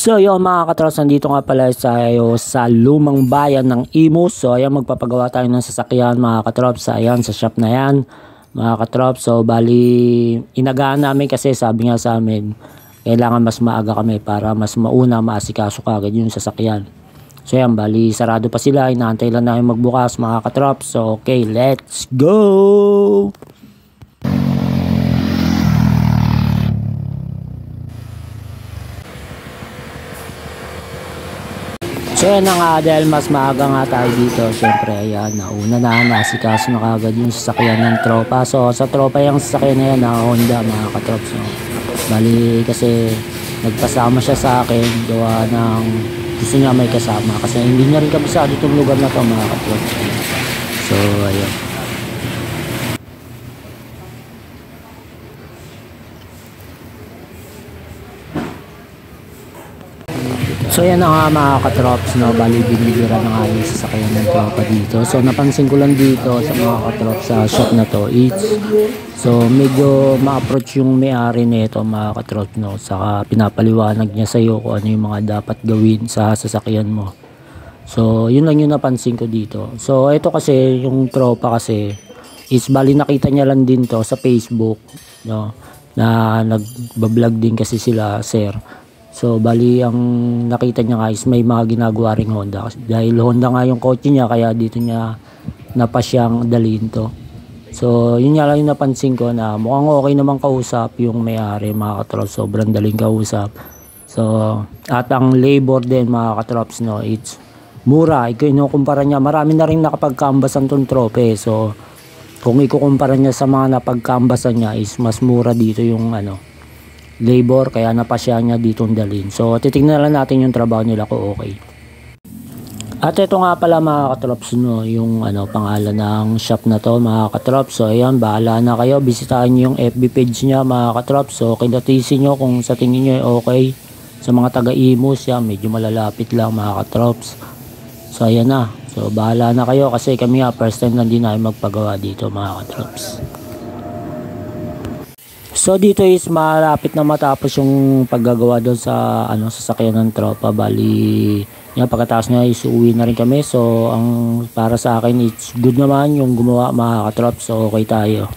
So yun mga katrops, nandito nga pala tayo sa lumang bayan ng Imus. So ayan, magpapagawa tayo ng sasakyan mga katrops. Ayan, sa shop na yan mga katrops. So bali, inagaan namin kasi sabi nga sa amin, kailangan mas maaga kami para mas mauna maasikaso kagad yung sasakyan. So ayan, bali sarado pa sila, inaantay lang namin magbukas mga katrops. So okay, let's go! So yan na nga, dahil mas maaga nga tayo dito, syempre ayan, nauna na, nasikaso na kagad yung sasakyan ng tropa. So sa tropa yung sasakyan na yan, na Honda mga katrops. No? Bali kasi nagpasama siya sa akin, gawa ng gusto niya may kasama. Kasi hindi niya rin kabisado itong lugar na to mga katrops. So ayan. So yan na nga mga katrops, no? Bali binibira na nga yung sasakyan ng tropa dito. So napansin ko lang dito sa mga katrops sa shop na to, so medyo ma-approach yung may-ari nito mga katrops, no? Saka pinapaliwanag niya sa iyo kung ano yung mga dapat gawin sa sasakyan mo. So yun lang yung napansin ko dito. So ito kasi yung tropa kasi is bali nakita niya lang din to sa Facebook, no? Na nagba-vlog din kasi sila, sir. So bali ang nakita niya guys, may mga ginagawa ring Honda. Dahil Honda nga yung kotse niya, kaya dito niya napasyang dalhin to. So yun nga lang yung napansin ko, na mukhang okay naman kausap yung may-ari mga katrops. Sobrang daling kausap. So at ang labor din mga katrops, no, it's mura. Ikukumpara niya, marami na rin nakapagkambasan tong trope. So kung ikukumpara niya sa mga napagkambasan niya, is mas mura dito yung labor, kaya napasya niya dito dalhin. So titingnan lang natin yung trabaho nila kung okay. At ito nga pala mga katrops, no, yung pangalan ng shop na to mga katrops. So ayan, bahala na kayo, bisitahin nyo yung FB page niya mga katrops. So kinatisin nyo kung sa tingin nyo okay. Sa mga taga Imus yan, medyo malalapit lang mga katrops. So ayan na, so bahala na kayo, kasi kami nga first time lang din namin magpagawa dito mga katrops. So dito is malapit na matapos yung paggagawa doon sa sasakyan ng tropa. Bali yan, pagkatapos nga is uwi na rin kami. So ang para sa akin, it's good naman yung gumawa mga katrops. So okay tayo.